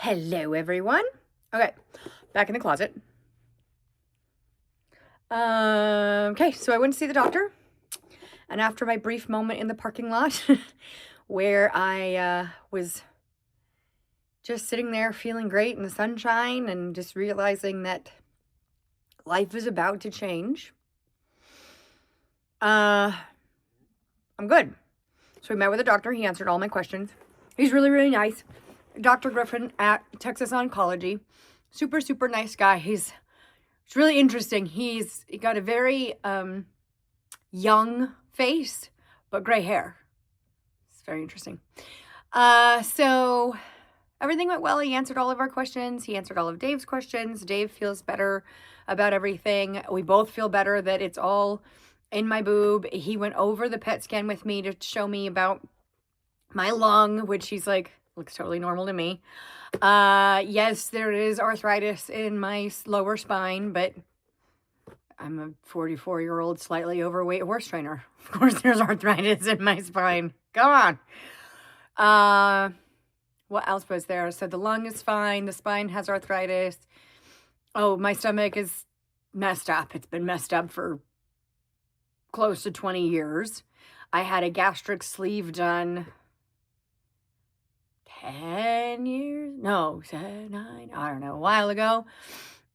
Hello, everyone. Okay, back in the closet. Okay, so I went to see the doctor, and after my brief moment in the parking lot, where I was just sitting there feeling great in the sunshine and just realizing that life is about to change, I'm good. So we met with the doctor. He answered all my questions. He's really, really nice. Dr. Griffin at Texas Oncology. Super, super nice guy. It's really interesting. He got a very young face, but gray hair. It's very interesting. So everything went well. He answered all of our questions. He answered all of Dave's questions. Dave feels better about everything. We both feel better that it's all in my boob. He went over the PET scan with me to show me about my lung, which he's like, looks totally normal to me. Yes, there is arthritis in my lower spine, but I'm a 44-year-old, slightly overweight horse trainer. Of course, there's arthritis in my spine. Come on. What else was there? So the lung is fine. The spine has arthritis. Oh, my stomach is messed up. It's been messed up for close to 20 years. I had a gastric sleeve done 10 years? No, 9, I don't know, a while ago.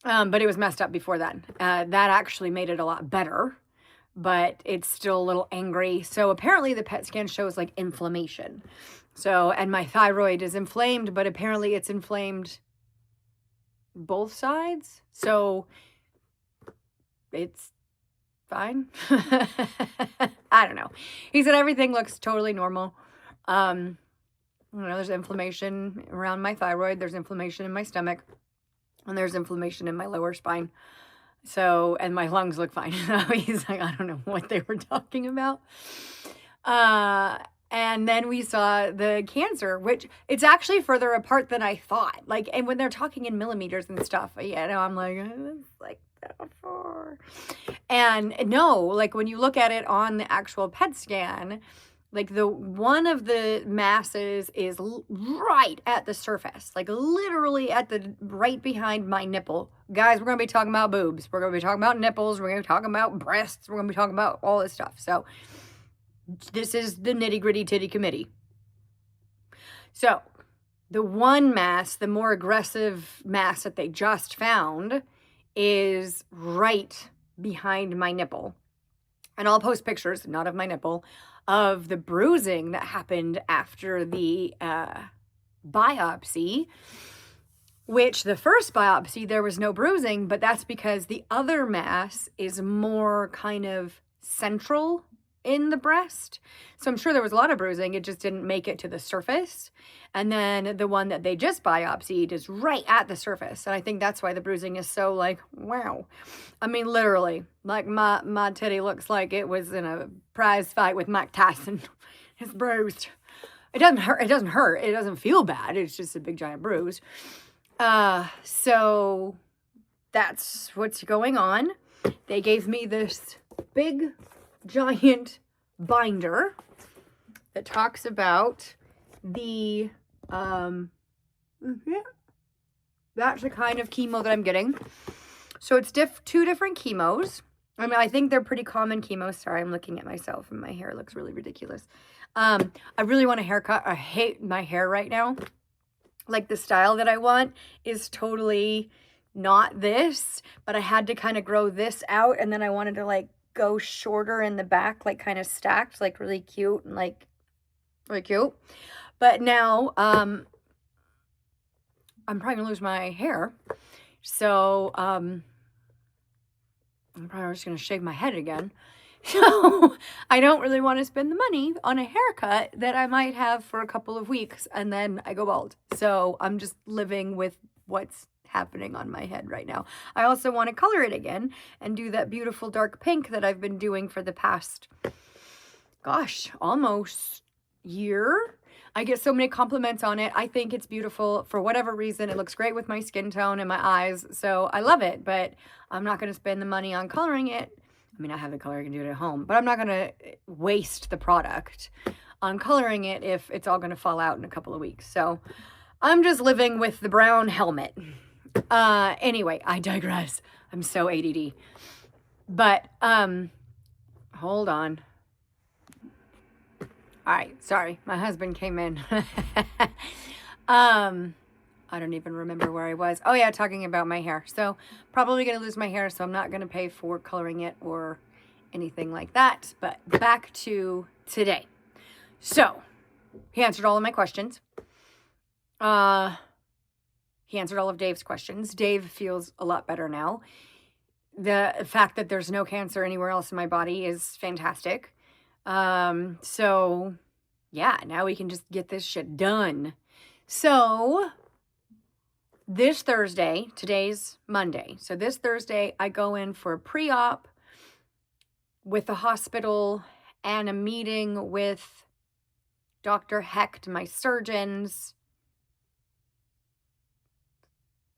But it was messed up before then. That actually made it a lot better, but it's still a little angry. So apparently the PET scan shows like inflammation. So, and my thyroid is inflamed, but apparently it's inflamed both sides. So it's fine. I don't know. He said everything looks totally normal. There's inflammation around my thyroid. There's inflammation in my stomach. And there's inflammation in my lower spine. So, and my lungs look fine. He's like, I don't know what they were talking about. And then we saw the cancer, which it's actually further apart than I thought. Like, and when they're talking in millimeters and stuff, I'm like, it's like that before. And no, like when you look at it on the actual PET scan, like one of the masses is right at the surface, like literally right behind my nipple. Guys, we're going to be talking about boobs. We're going to be talking about nipples. We're going to be talking about breasts. We're going to be talking about all this stuff. So this is the nitty gritty titty committee. So the one mass, the more aggressive mass that they just found is right behind my nipple. And I'll post pictures, not of my nipple, of the bruising that happened after the biopsy, which the first biopsy, there was no bruising, but that's because the other mass is more kind of central in the breast. So I'm sure there was a lot of bruising. It just didn't make it to the surface. And then the one that they just biopsied is right at the surface. And I think that's why the bruising is so like, wow. I mean, literally, like my titty looks like it was in a prize fight with Mike Tyson. It's bruised. It doesn't hurt. It doesn't hurt. It doesn't feel bad. It's just a big giant bruise. So that's what's going on. They gave me this big giant binder that talks about the that's the kind of chemo that I'm getting. So it's two different chemos. I mean, I think they're pretty common chemos. Sorry, I'm looking at myself and my hair looks really ridiculous. I really want a haircut. I hate my hair right now. Like the style that I want is totally not this, but I had to kind of grow this out, and then I wanted to like go shorter in the back, like kind of stacked, like really cute and like really cute. But now I'm probably gonna lose my hair, so I'm probably just gonna shave my head again. So I don't really want to spend the money on a haircut that I might have for a couple of weeks and then I go bald. So I'm just living with what's happening on my head right now. I also want to color it again and do that beautiful dark pink that I've been doing for the past, gosh, almost year. I get so many compliments on it. I think it's beautiful for whatever reason. It looks great with my skin tone and my eyes. So I love it, but I'm not going to spend the money on coloring it. I mean, I have the color, I can do it at home, but I'm not going to waste the product on coloring it if it's all going to fall out in a couple of weeks. So I'm just living with the brown helmet. Anyway, I digress. I'm so ADD. But, hold on. All right, sorry. My husband came in. I don't even remember where I was. Oh yeah, talking about my hair. So probably going to lose my hair, so I'm not going to pay for coloring it or anything like that. But back to today. So he answered all of my questions. He answered all of Dave's questions. Dave feels a lot better now. The fact that there's no cancer anywhere else in my body is fantastic. So yeah, now we can just get this shit done. So this Thursday, today's Monday. So this Thursday, I go in for a pre-op with the hospital and a meeting with Dr. Hecht, my surgeons.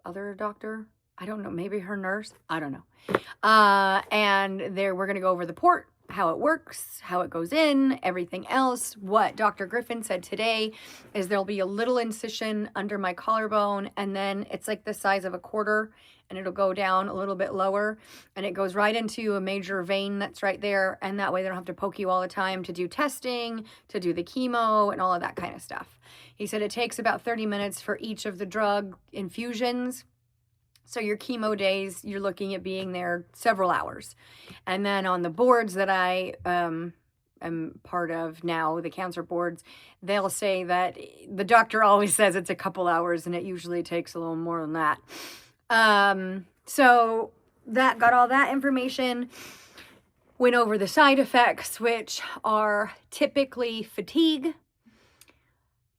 Other doctor? I don't know. Maybe her nurse? I don't know. And there we're going to go over the port, how it works, how it goes in, everything else. What Dr. Griffin said today is there'll be a little incision under my collarbone, and then it's like the size of a quarter, and it'll go down a little bit lower, and it goes right into a major vein that's right there, and that way they don't have to poke you all the time to do testing, to do the chemo, and all of that kind of stuff. He said it takes about 30 minutes for each of the drug infusions. So your chemo days, you're looking at being there several hours. And then on the boards that I am part of now, the cancer boards, they'll say that the doctor always says it's a couple hours, and it usually takes a little more than that. So that got all that information, went over the side effects, which are typically fatigue,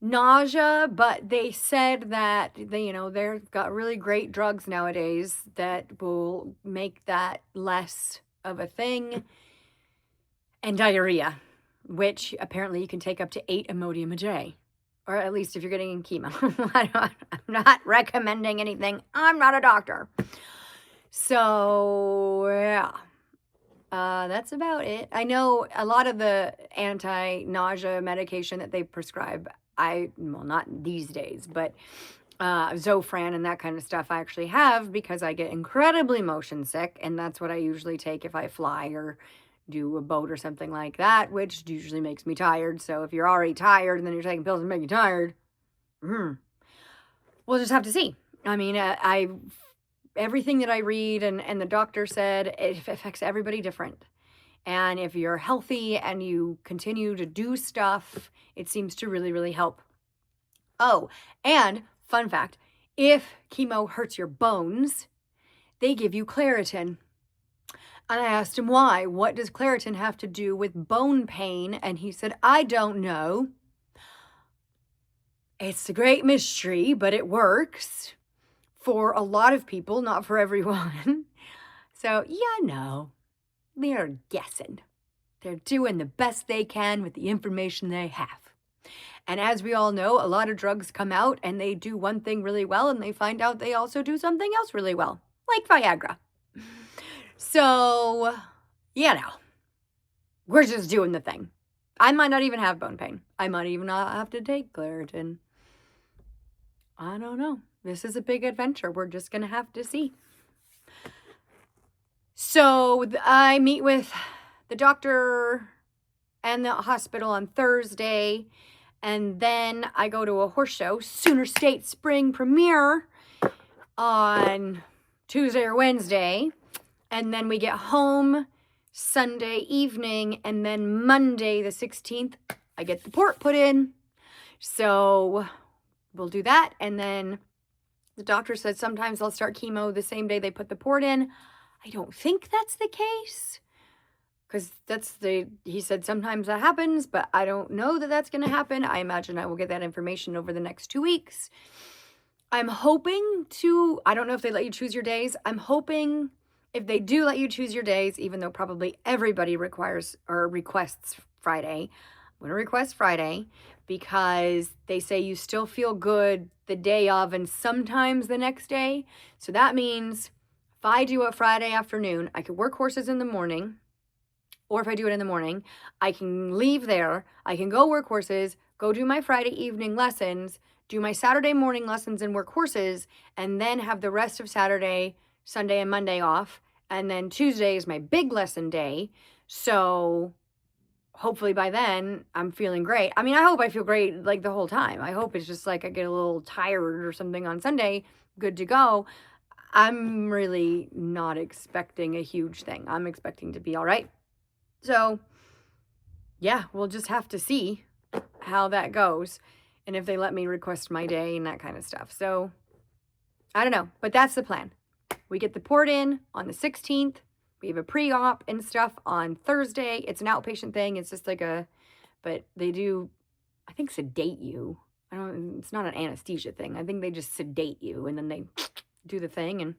nausea, but they said that they've got really great drugs nowadays that will make that less of a thing, and diarrhea, which apparently you can take up to 8 Imodium a day, or at least if you're getting chemo. I'm not recommending anything. I'm not a doctor. So yeah, that's about it. I know a lot of the anti-nausea medication that they prescribe, not these days, but Zofran and that kind of stuff I actually have because I get incredibly motion sick, and that's what I usually take if I fly or do a boat or something like that, which usually makes me tired. So if you're already tired and then you're taking pills to make you tired, we'll just have to see. I mean, everything that I read and the doctor said, it affects everybody different. And if you're healthy and you continue to do stuff, it seems to really, really help. Oh, and fun fact, if chemo hurts your bones, they give you Claritin. And I asked him why. What does Claritin have to do with bone pain? And he said, I don't know. It's a great mystery, but it works for a lot of people, not for everyone. So, no. They're guessing. They're doing the best they can with the information they have. And as we all know, a lot of drugs come out and they do one thing really well and they find out they also do something else really well, like Viagra. So, we're just doing the thing. I might not even have bone pain. I might even not have to take Claritin. I don't know. This is a big adventure. We're just going to have to see. So I meet with the doctor and the hospital on Thursday, and then I go to a horse show, Sooner State Spring Premiere, on Tuesday or Wednesday, and then we get home Sunday evening, and then Monday the 16th, I get the port put in. So we'll do that, and then the doctor said sometimes they'll start chemo the same day they put the port in. I don't think that's the case, because he said sometimes that happens, but I don't know that that's going to happen. I imagine I will get that information over the next 2 weeks. I'm hoping I don't know if they let you choose your days. I'm hoping if they do let you choose your days, even though probably everybody requests Friday, I'm going to request Friday because they say you still feel good the day of and sometimes the next day. So that means if I do it Friday afternoon, I could work horses in the morning, or if I do it in the morning, I can leave there, I can go work horses, go do my Friday evening lessons, do my Saturday morning lessons and work horses, and then have the rest of Saturday, Sunday, and Monday off. And then Tuesday is my big lesson day. So hopefully by then I'm feeling great. I mean, I hope I feel great like the whole time. I hope it's just like I get a little tired or something on Sunday, good to go. I'm really not expecting a huge thing. I'm expecting to be all right. So yeah, we'll just have to see how that goes and if they let me request my day and that kind of stuff. So I don't know, but that's the plan. We get the port in on the 16th. We have a pre-op and stuff on Thursday. It's an outpatient thing. It's just like but they do, I think, sedate you. It's not an anesthesia thing. I think they just sedate you and then they do the thing. And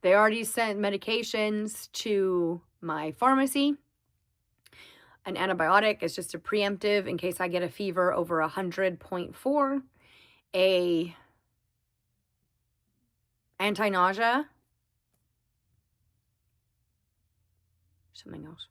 they already sent medications to my pharmacy. An antibiotic is just a preemptive in case I get a fever over 100.4. A anti-nausea. Something else.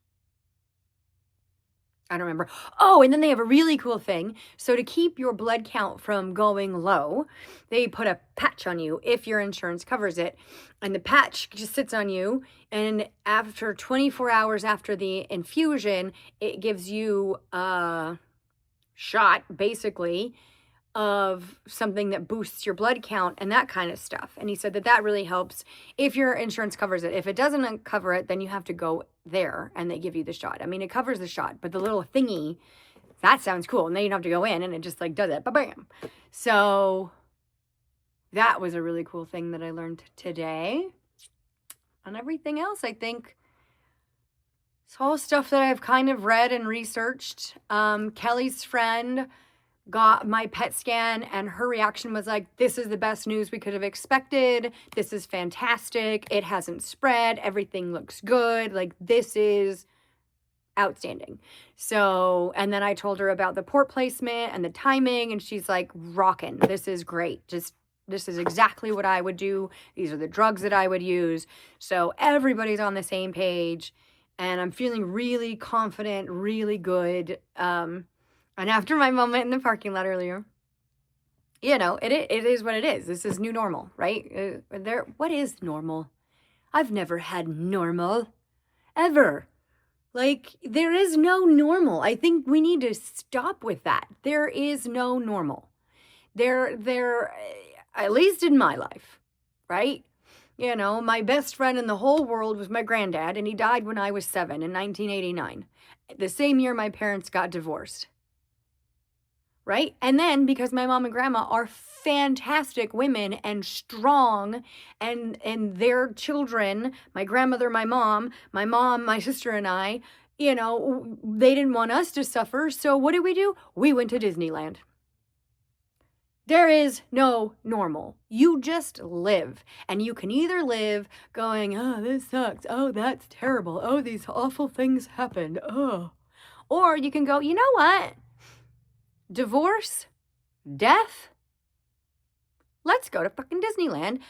I don't remember. Oh, and then they have a really cool thing. So to keep your blood count from going low, they put a patch on you if your insurance covers it. And the patch just sits on you. And after 24 hours after the infusion, it gives you a shot, basically, of something that boosts your blood count and that kind of stuff. And he said that really helps if your insurance covers it. If it doesn't cover it, then you have to go there and they give you the shot. I mean, it covers the shot, but the little thingy, that sounds cool. And then you don't have to go in and it just like does it. Ba-bam. So that was a really cool thing that I learned today. And everything else, I think, it's all stuff that I've kind of read and researched. Kelly's friend got my PET scan and her reaction was like, this is the best news we could have expected. This is fantastic. It hasn't spread. Everything looks good. Like, this is outstanding. So, and then I told her about the port placement and the timing and she's like, rockin'. This is great. This is exactly what I would do. These are the drugs that I would use. So everybody's on the same page and I'm feeling really confident, really good. And after my moment in the parking lot earlier, you know, it is what it is. This is new normal, right? What is normal? I've never had normal, ever. Like, there is no normal. I think we need to stop with that. There is no normal. There, at least in my life, right? You know, my best friend in the whole world was my granddad, and he died when I was 7 in 1989. The same year my parents got divorced. Right? And then because my mom and grandma are fantastic women and strong and their children, my grandmother, my mom, my sister and I, you know, they didn't want us to suffer. So what did we do? We went to Disneyland. There is no normal. You just live. And you can either live going, oh, this sucks. Oh, that's terrible. Oh, these awful things happened. Oh. Or you can go, you know what? Divorce, death, let's go to fucking Disneyland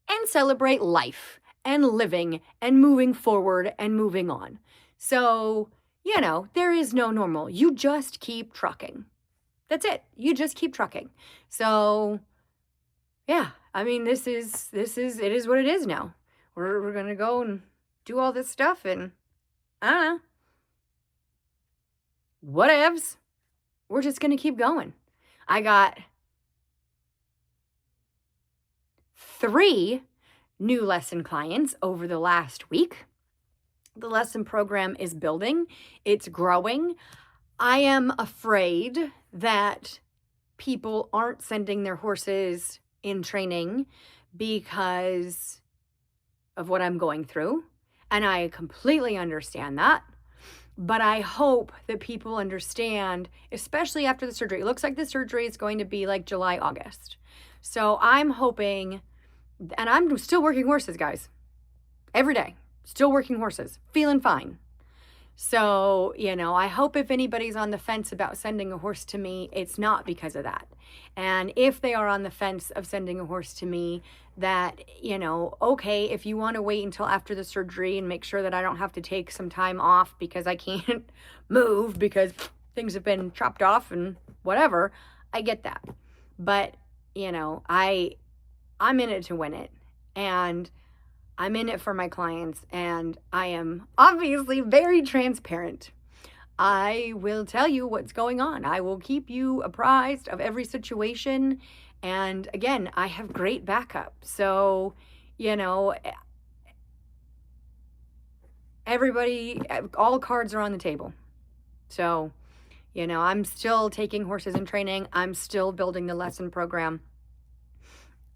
and celebrate life and living and moving forward and moving on. So, you know, there is no normal. You just keep trucking. That's it. You just keep trucking. So, yeah, I mean, it is what it is now. We're going to go and do all this stuff and I don't know. Whatevs. We're just going to keep going. I got 3 new lesson clients over the last week. The lesson program is building. It's growing. I am afraid that people aren't sending their horses in training because of what I'm going through. And I completely understand that. But I hope that people understand, especially after the surgery. It looks like the surgery is going to be like July, August. So I'm hoping, and I'm still working horses, guys. Every day. Still working horses. Feeling fine. So, you know, I hope if anybody's on the fence about sending a horse to me, it's not because of that. And if they are on the fence of sending a horse to me, that, you know, okay, if you want to wait until after the surgery and make sure that I don't have to take some time off because I can't move because things have been chopped off and whatever, I get that. But, you know, I'm in it to win it. And I'm in it for my clients. And I am obviously very transparent. I will tell you what's going on. I will keep you apprised of every situation. And again, I have great backup. So, you know, everybody, all cards are on the table. So, you know, I'm still taking horses in training. I'm still building the lesson program.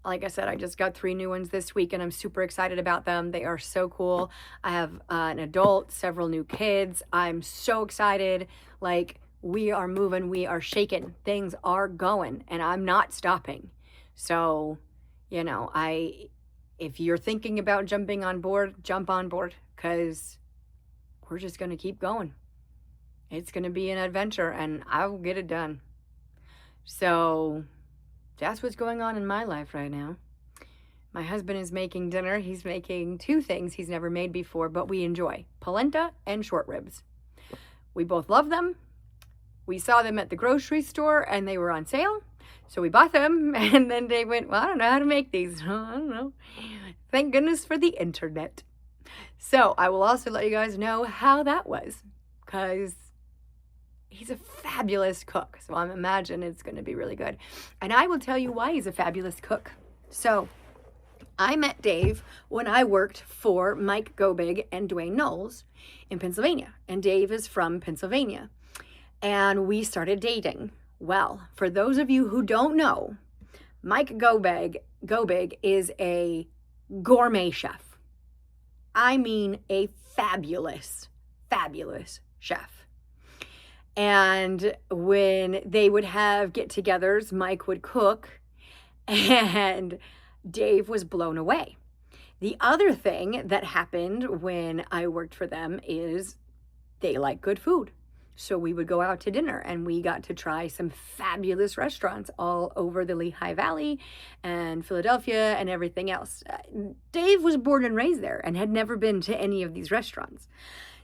Like I said, I just got 3 new ones this week and I'm super excited about them. They are so cool. I have an adult, several new kids. I'm so excited. Like, we are moving, we are shaking. Things are going and I'm not stopping. So, you know, if you're thinking about jumping on board, jump on board, because we're just going to keep going. It's going to be an adventure and I will get it done. So that's what's going on in my life right now. My husband is making dinner. He's making 2 things he's never made before, but we enjoy: polenta and short ribs. We both love them. We saw them at the grocery store and they were on sale. So we bought them, and then Dave went, well, I don't know how to make these. I don't know. Thank goodness for the internet. So I will also let you guys know how that was, because he's a fabulous cook. So I imagine it's going to be really good. And I will tell you why he's a fabulous cook. So I met Dave when I worked for Mike Gobig and Dwayne Knowles in Pennsylvania. And Dave is from Pennsylvania. And we started dating. Well, for those of you who don't know, Mike Gobig is a gourmet chef. I mean, a fabulous, fabulous chef. And when they would have get-togethers, Mike would cook, and Dave was blown away. The other thing that happened when I worked for them is they like good food. So we would go out to dinner and we got to try some fabulous restaurants all over the Lehigh Valley and Philadelphia and everything else. Dave was born and raised there and had never been to any of these restaurants.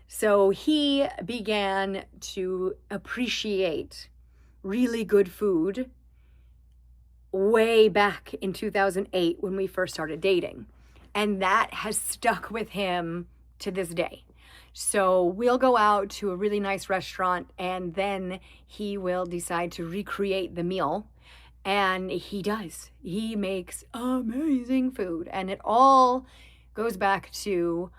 So he began to appreciate really good food way back in 2008 when we first started dating. And that has stuck with him to this day. So we'll go out to a really nice restaurant and then he will decide to recreate the meal. And he does. He makes amazing food. And it all goes back to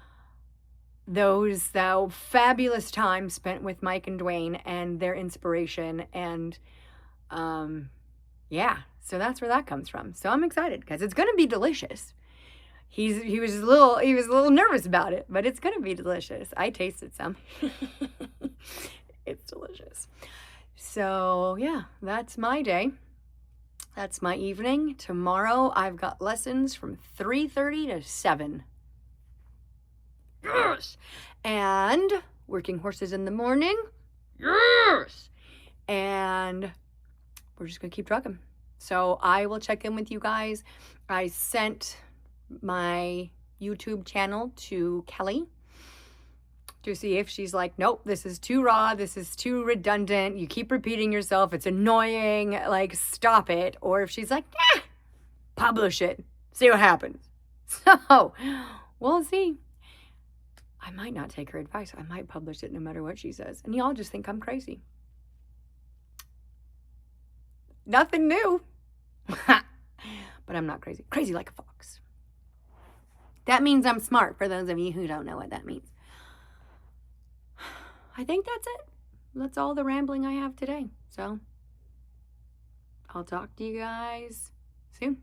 those fabulous times spent with Mike and Dwayne and their inspiration. And yeah, so that's where that comes from. So I'm excited because it's going to be delicious. He was a little nervous about it, but it's gonna be delicious. I tasted some. It's delicious. So yeah, that's my day. That's my evening. Tomorrow I've got lessons from 3:30 to 7. Yes. And working horses in the morning. Yes. And we're just gonna keep trucking. So I will check in with you guys. I sent my YouTube channel to Kelly to see if she's like, nope, this is too raw, this is too redundant, you keep repeating yourself, it's annoying, like, stop it. Or if she's like, publish it, see what happens. So we'll see. I might not take her advice. I might publish it no matter what she says, and y'all just think I'm crazy. Nothing new. But I'm not crazy. Crazy like a fox. That means I'm smart, for those of you who don't know what that means. I think that's it. That's all the rambling I have today. So I'll talk to you guys soon.